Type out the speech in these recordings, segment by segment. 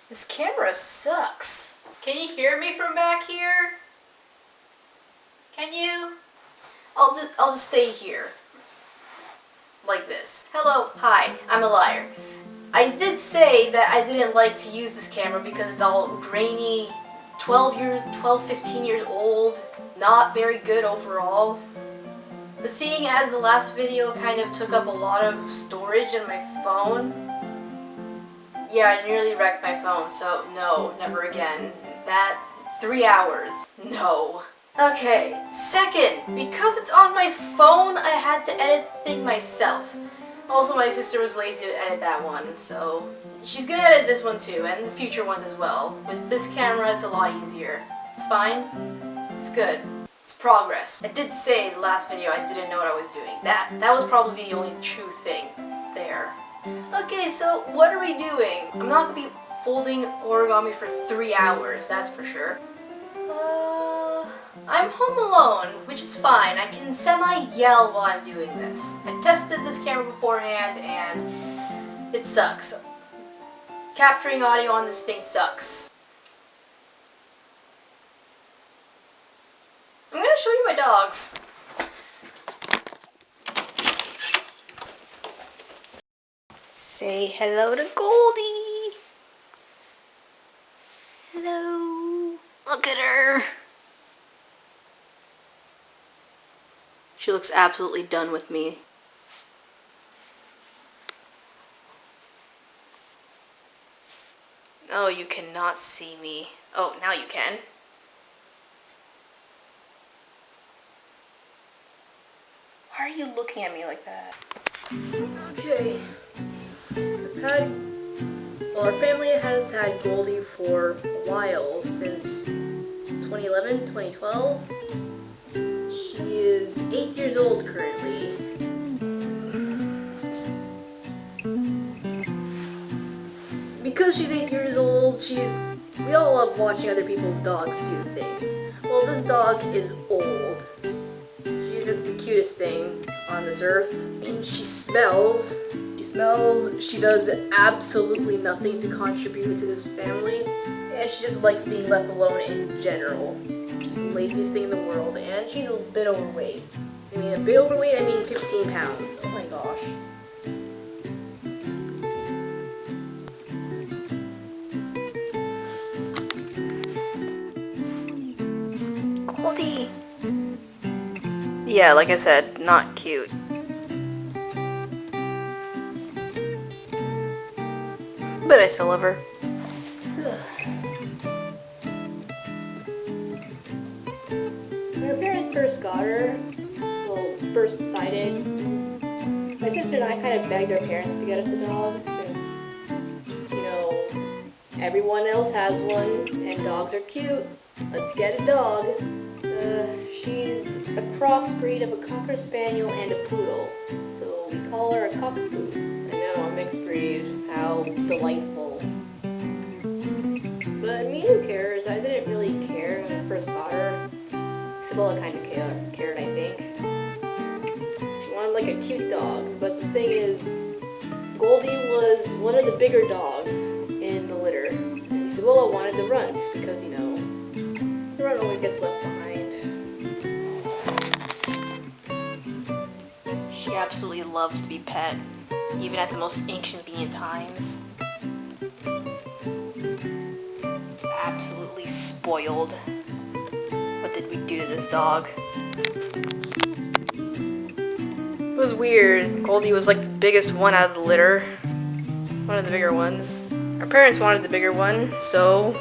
This camera sucks. Can you hear me from back here? Can you? I'll just stay here. Like this. Hello, hi, I'm a liar. I did say that I didn't like to use this camera because it's all grainy, 15 years old, not very good overall. But seeing as the last video kind of took up a lot of storage in my phone, yeah, I nearly wrecked my phone, so no, never again. That 3 hours, no. Okay, second, because it's on my phone, I had to edit the thing myself. Also, my sister was lazy to edit that one, so she's gonna edit this one too, and the future ones as well. With this camera, it's a lot easier. It's fine. It's good. It's progress. I did say in the last video I didn't know what I was doing. That was probably the only true thing there. Okay, so what are we doing? I'm not gonna be folding origami for 3 hours, that's for sure. I'm home alone, which is fine. I can semi-yell while I'm doing this. I tested this camera beforehand and it sucks. Capturing audio on this thing sucks. I'm gonna show you my dogs. Say hello to Goldie. Hello. Look at her. She looks absolutely done with me. Oh, you cannot see me. Oh, now you can. Why are you looking at me like that? Okay. Our family has had Goldie for a while, since 2011, 2012. She is 8 years old currently. Because she's 8 years old, we all love watching other people's dogs do things. Well, this dog is old. She isn't the cutest thing on this earth. And she smells. She does absolutely nothing to contribute to this family. And she just likes being left alone in general. She's the laziest thing in the world, and she's a bit overweight. I mean, a bit overweight, I mean 15 pounds. Oh my gosh. Goldie! Yeah, like I said, not cute. But I still love her. When our parents first got her, first decided, my sister and I kind of begged our parents to get us a dog since, everyone else has one and dogs are cute. Let's get a dog. She's a crossbreed of a Cocker Spaniel and a Poodle, so we call her a cockapoo. I know, a mixed breed. How delightful. But I mean, who cares? I didn't really care when I first got her. Isabella kind of cared, I think. She wanted like a cute dog, but the thing is, Goldie was one of the bigger dogs in the litter. And Isabella wanted the runt because, the runt always gets left behind. She absolutely loves to be pet, even at the most inconvenient times. She's absolutely spoiled. What did we do to this dog? It was weird. Goldie was like the biggest one out of the litter. One of the bigger ones. Our parents wanted the bigger one, so...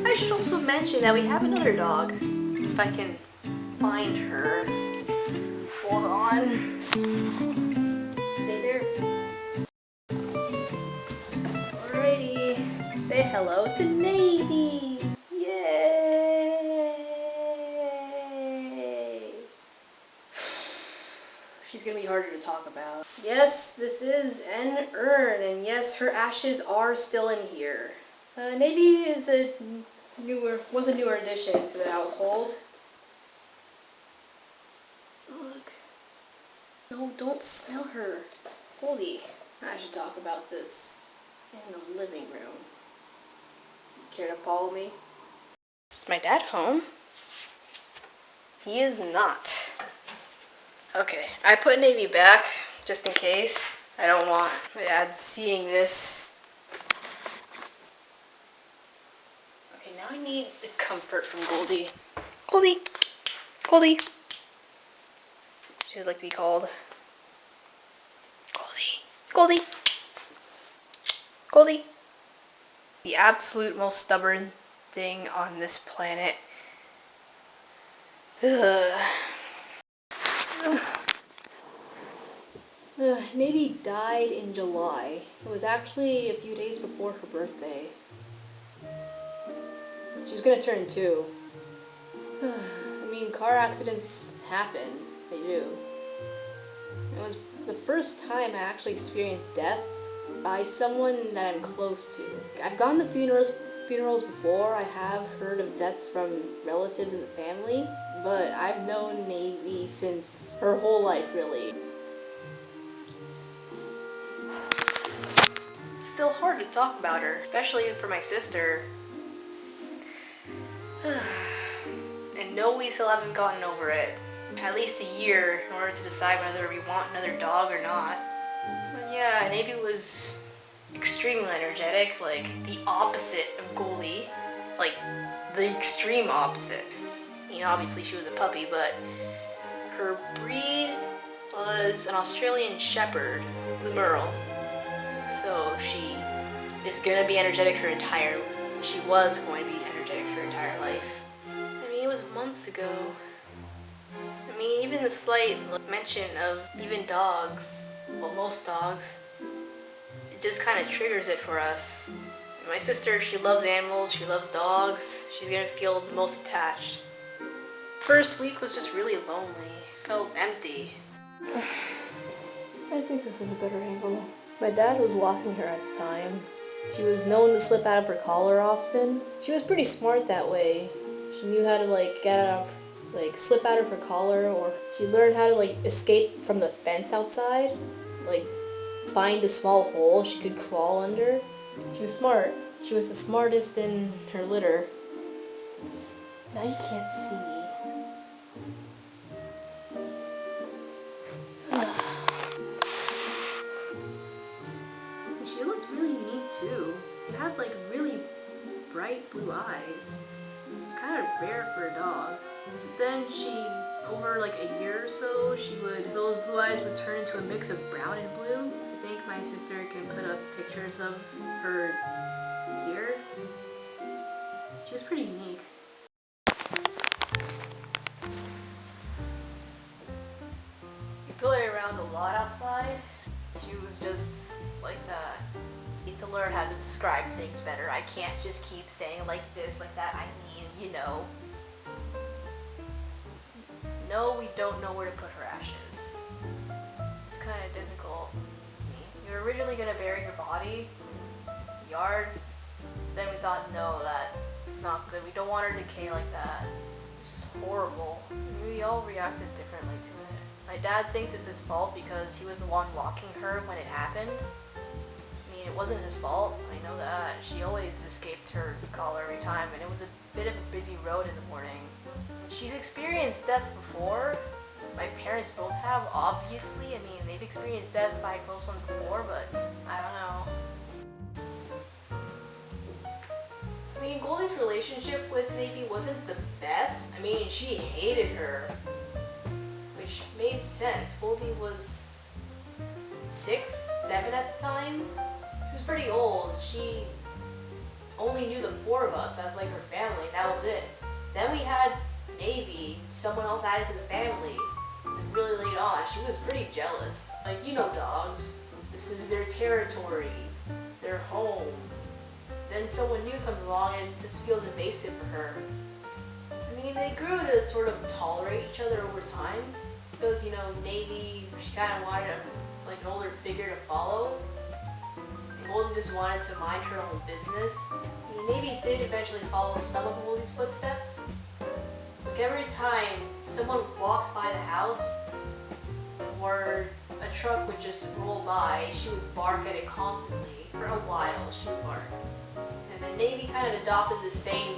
I should also mention that we have another dog. If I can find her. Hold on. Stay there. Alrighty. Say hello to Navy. Yay! She's gonna be harder to talk about. Yes, this is an urn, and yes, her ashes are still in here. Navy was a newer addition to the household. Look. No, don't smell her. Goldie, I should talk about this in the living room. Care to follow me? Is my dad home? He is not. Okay, I put Navy back just in case. I don't want my dad seeing this. Okay, now I need the comfort from Goldie. Goldie! Goldie! She'd like to be called. Goldie! Goldie! Goldie! The absolute most stubborn thing on this planet. Navy died in July. It was actually a few days before her birthday. She's gonna turn 2. I mean, car accidents happen. They do. It was the first time I actually experienced death by someone that I'm close to. I've gone to funerals before. I have heard of deaths from relatives and family, but I've known Navy since her whole life, really. It's still hard to talk about her, especially for my sister. And no, we still haven't gotten over it. At least a year in order to decide whether we want another dog or not. But yeah, Navy was extremely energetic, like the opposite of Goldie. Like, the extreme opposite. I mean, obviously she was a puppy, but her breed was an Australian Shepherd, Blue Merle. So she is gonna be energetic her entire, she was going to be energetic her entire life. I mean, it was months ago. I mean, even the slight mention of even dogs, well, most dogs, it just kind of triggers it for us. And my sister, she loves animals, she loves dogs, she's gonna feel the most attached. First week was just really lonely, felt empty. I think this is a better angle. My dad was walking her at the time. She was known to slip out of her collar often. She was pretty smart that way. She knew how to slip out of her collar, or she learned how to escape from the fence outside. Find a small hole she could crawl under. She was smart. She was the smartest in her litter. Now you can't see me. She looked really unique too. She had really bright blue eyes. It was kind of rare for a dog. Then over a year or so, those blue eyes would turn into a mix of brown and blue. I think my sister can put up pictures of her here. She was pretty unique. We play around a lot outside. She was just like that. I need to learn how to describe things better. I can't just keep saying like this, like that. I mean, you know. No, we don't know where to put her ashes. It's kind of difficult. We were originally going to bury her body in the yard. Then we thought, no, that's not good. We don't want her to decay like that. It's just horrible. We all reacted differently to it. My dad thinks it's his fault because he was the one walking her when it happened. I mean, it wasn't his fault. I know that. She always escaped her collar every time, and it was a bit of a busy road in the morning. She's experienced death before. My parents both have, obviously. I mean, they've experienced death by close ones before, but I don't know. I mean, Goldie's relationship with Navy wasn't the best. I mean, she hated her, which made sense. Goldie was 6, 7 at the time. She was pretty old. She only knew the 4 of us as her family. That was it. Then we had Navy, someone else added to the family, really late on. She was pretty jealous. You know dogs. This is their territory, their home. Then someone new comes along and it just feels invasive for her. I mean, they grew to sort of tolerate each other over time because, Navy, she kind of wanted an older figure to follow. And Goldie just wanted to mind her own business. I mean, Navy did eventually follow some of Goldie's footsteps. Every time someone walked by the house or a truck would just roll by, she would bark at it constantly. For a while, she would bark. And then Navy kind of adopted the same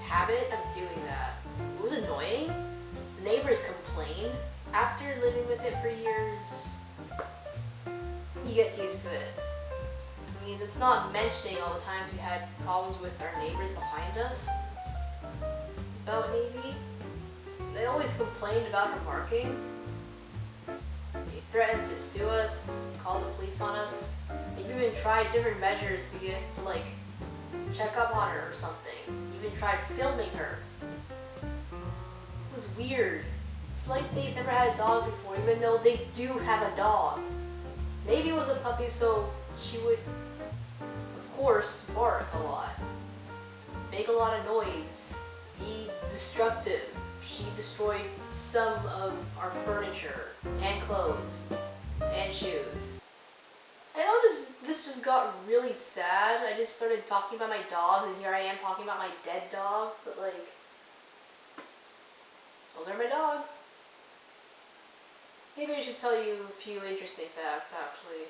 habit of doing that. It was annoying. The neighbors complained. After living with it for years, you get used to it. I mean, it's not mentioning all the times we had problems with our neighbors behind us about Navy. They always complained about her barking. They threatened to sue us, call the police on us. They even tried different measures to get to like check up on her or something. Even tried filming her. It was weird. It's like they've never had a dog before, even though they do have a dog. Navy was a puppy, so she would, of course, bark a lot, make a lot of noise, be destructive. She destroyed some of our furniture and clothes and shoes. I know this just got really sad. I just started talking about my dogs, and here I am talking about my dead dog, but like, those are my dogs. Maybe I should tell you a few interesting facts, actually.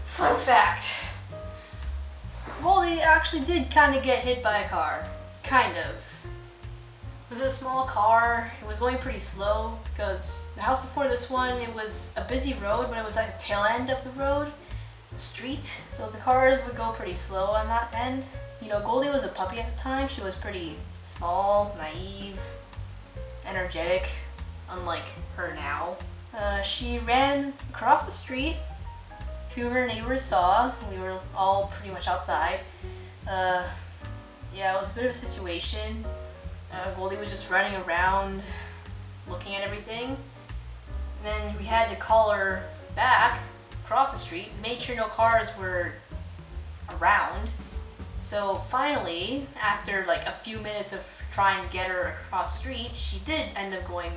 Fun fact. Goldie actually did kind of get hit by a car. Kind of. It was a small car. It was going pretty slow because the house before this one, it was a busy road, but it was like the tail end of the road, the street. So the cars would go pretty slow on that end. You know, Goldie was a puppy at the time. She was pretty small, naive, energetic, unlike her now. She ran across the street. A few of her neighbors saw. We were all pretty much outside. Yeah, it was a bit of a situation. Goldie was just running around, looking at everything. And then we had to call her back across the street, made sure no cars were around. So finally, after like a few minutes of trying to get her across the street, she did end up going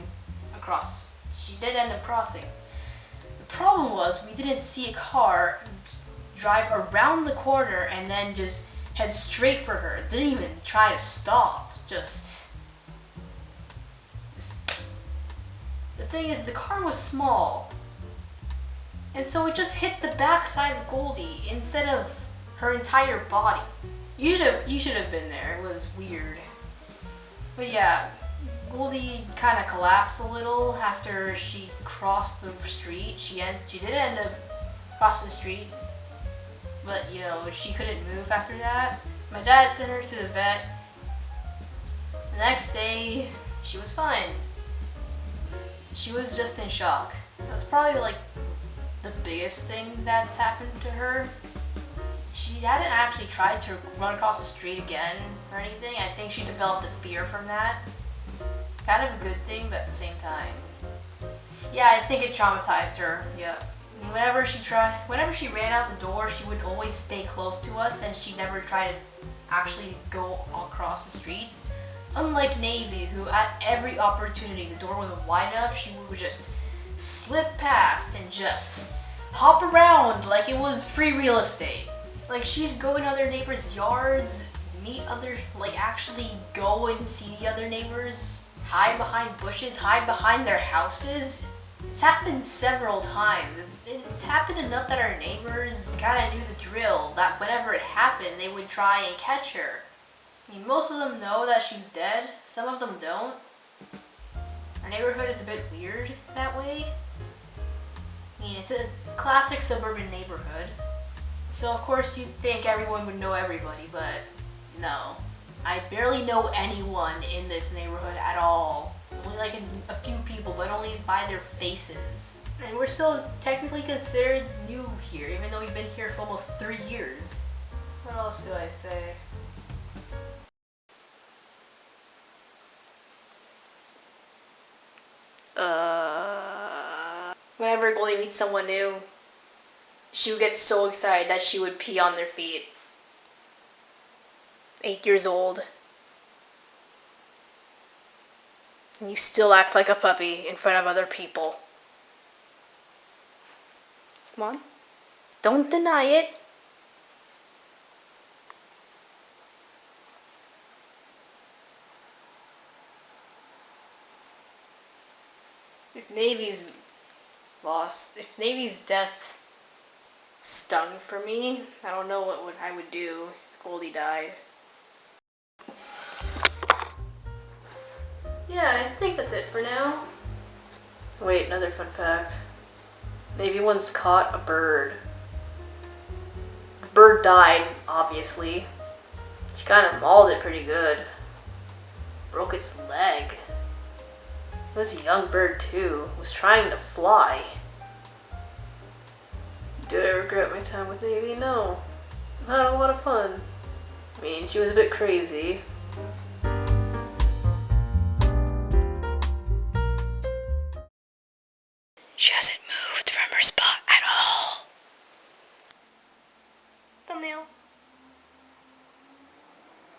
across. She did end up crossing. The problem was we didn't see a car drive around the corner and then just head straight for her. It didn't even try to stop. Just the thing is, the car was small, and so it just hit the backside of Goldie instead of her entire body. You should have been there. It was weird. But yeah, Goldie kind of collapsed a little after she crossed the street. She did end up crossing the street, but you know, she couldn't move after that. My dad sent her to the vet. The next day, she was fine. She was just in shock. That's probably like the biggest thing that's happened to her. She hadn't actually tried to run across the street again or anything. I think she developed a fear from that. Kind of a good thing, but at the same time. Yeah, I think it traumatized her. Yeah. Whenever she ran out the door, she would always stay close to us, and she never tried to actually go across the street. Unlike Navy, who at every opportunity, the door wasn't wide enough, she would just slip past and just hop around like it was free real estate. Like, she'd go in other neighbors' yards, meet actually go and see the other neighbors, hide behind bushes, hide behind their houses. It's happened several times. It's happened enough that our neighbors kind of knew the drill, that whenever it happened, they would try and catch her. I mean, most of them know that she's dead. Some of them don't. Our neighborhood is a bit weird that way. I mean, it's a classic suburban neighborhood. So of course you'd think everyone would know everybody, but no. I barely know anyone in this neighborhood at all. Only like a few people, but only by their faces. And we're still technically considered new here, even though we've been here for almost 3 years. What else do I say? Whenever Goldie meets someone new, she would get so excited that she would pee on their feet. 8 years old. And you still act like a puppy in front of other people. Come on. Don't deny it. If Navy's death stung for me, I don't know what I would do if Goldie died. Yeah, I think that's it for now. Wait, another fun fact. Navy once caught a bird. The bird died, obviously. She kind of mauled it pretty good. Broke its leg. It was a young bird too. It was trying to fly. Do I regret my time with Navy? No. I had a lot of fun. I mean, she was a bit crazy.